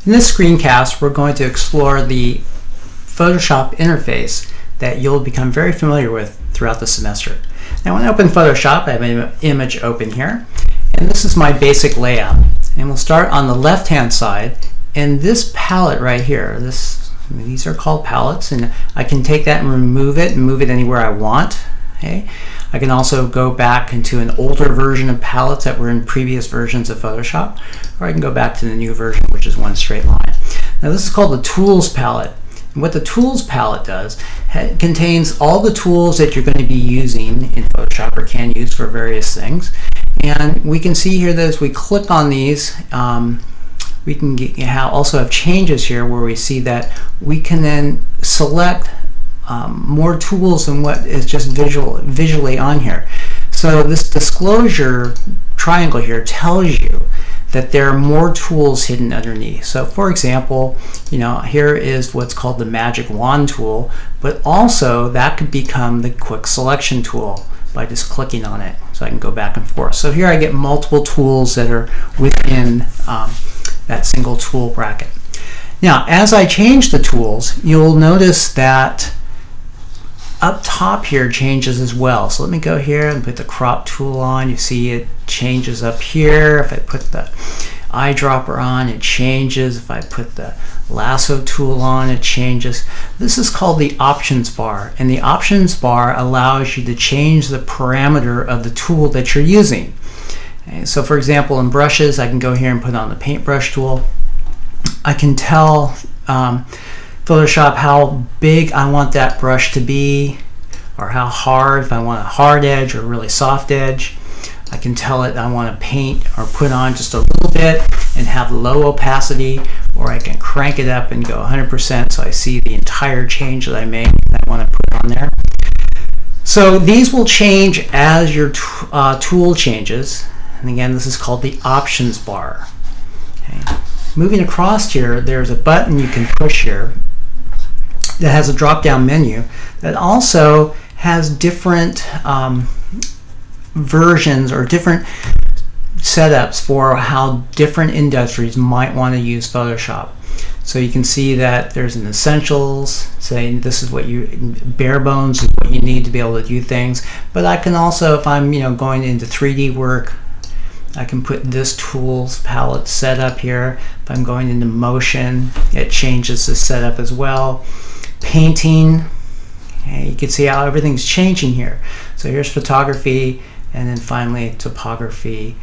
In this screencast, we're going to explore the Photoshop interface that you'll become very familiar with throughout the semester. Now, when I open Photoshop, I have an image open here, and this is my basic layout. And we'll start on the left-hand side, and this palette right here, these are called palettes, and I can take that and remove it and move it anywhere I want. Okay. I can also go back into an older version of palettes that were in previous versions of Photoshop, or I can go back to the new version, which is one straight line. Now, this is called the Tools palette. And what the Tools palette does, it contains all the tools that you're going to be using in Photoshop or can use for various things. And we can see here that as we click on these, we can also have changes here where we see that we can then select more tools than what is just visually on here. So this disclosure triangle here tells you that there are more tools hidden underneath. So for example, here is what's called the magic wand tool, but also that could become the quick selection tool by just clicking on it. So I can go back and forth. So here I get multiple tools that are within that single tool bracket. Now, as I change the tools, you'll notice that up top here changes as well. So let me go here and put the crop tool on. You see it changes up here. If I put the eyedropper on, it changes. If I put the lasso tool on, it changes. This is called the options bar, and the options bar allows you to change the parameter of the tool that you're using. Okay, so for example, in brushes, I can go here and put on the paintbrush tool. I can tell Photoshop how big I want that brush to be, or how hard, if I want a hard edge or really soft edge. I can tell it I want to paint or put on just a little bit and have low opacity, or I can crank it up and go 100% so I see the entire change that I made that I want to put on there. So these will change as your tool changes, and again, this is called the options bar. Okay. Moving across here, there's a button you can push here that has a drop-down menu that also has different versions or different setups for how different industries might want to use Photoshop. So you can see that there's an essentials, saying this is what bare bones is what you need to be able to do things. But I can also, if I'm going into 3D work, I can put this tools palette setup here. If I'm going into motion, it changes the setup as well. Painting, okay, you can see how everything's changing here. So here's photography, and then finally topography.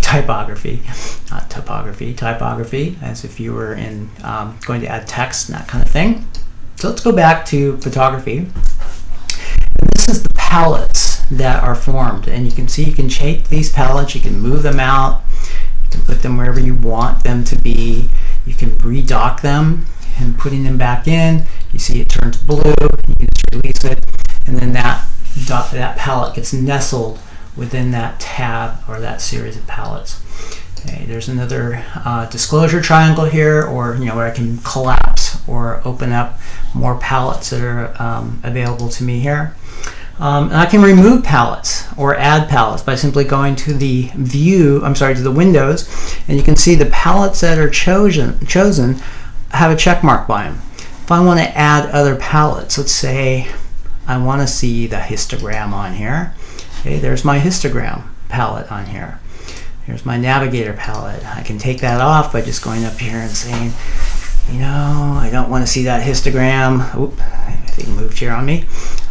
Typography, not topography, typography, as if you were in going to add text and that kind of thing. So let's go back to photography. And this is the palettes that are formed, and you can see you can take these palettes, you can move them out, you can put them wherever you want them to be, you can redock them, and putting them back in, you see it turns blue, you can just release it, and then that palette gets nestled within that tab or that series of palettes. Okay, there's another disclosure triangle here, or where I can collapse or open up more palettes that are available to me here. And I can remove palettes or add palettes by simply going to the to the windows, and you can see the palettes that are chosen have a check mark by them. If I want to add other palettes, let's say I want to see the histogram on here. Okay, there's my histogram palette on here. Here's my navigator palette. I can take that off by just going up here and saying, I don't want to see that histogram. Oop, I think it moved here on me.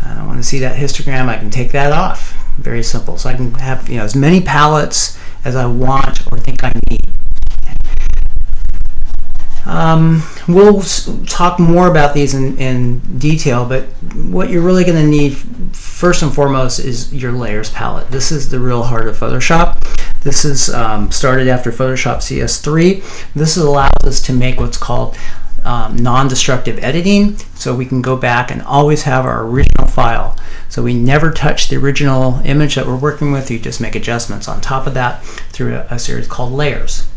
I don't want to see that histogram. I can take that off. Very simple. So I can have as many palettes as I want or think I need. We'll talk more about these in detail, but what you're really going to need first and foremost is your layers palette. This is the real heart of Photoshop. This is started after Photoshop CS3. This allows us to make what's called non-destructive editing, so we can go back and always have our original file. So we never touch the original image that we're working with. You just make adjustments on top of that through a series called layers.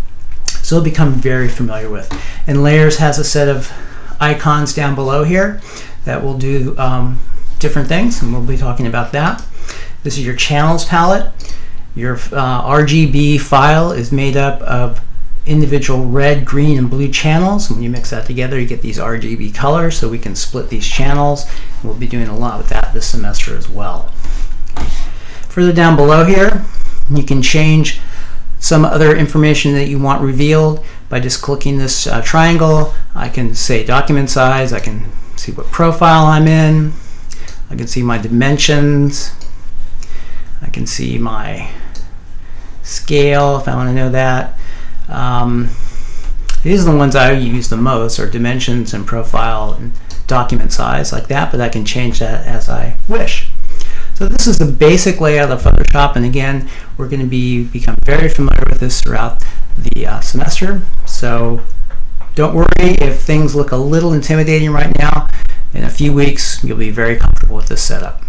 So it'll become very familiar with. And layers has a set of icons down below here that will do different things, and we'll be talking about that. This is your channels palette. Your RGB file is made up of individual red, green, and blue channels. When you mix that together, you get these RGB colors, so we can split these channels. We'll be doing a lot with that this semester as well. Further down below here, you can change some other information that you want revealed by just clicking this triangle. I can say document size, I can see what profile I'm in, I can see my dimensions, I can see my scale if I want to know that. These are the ones I use the most, are dimensions and profile and document size like that, but I can change that as I wish. So this is the basic layout of Photoshop, and again, we're going to become very familiar with this throughout the semester. So don't worry if things look a little intimidating right now. In a few weeks, you'll be very comfortable with this setup.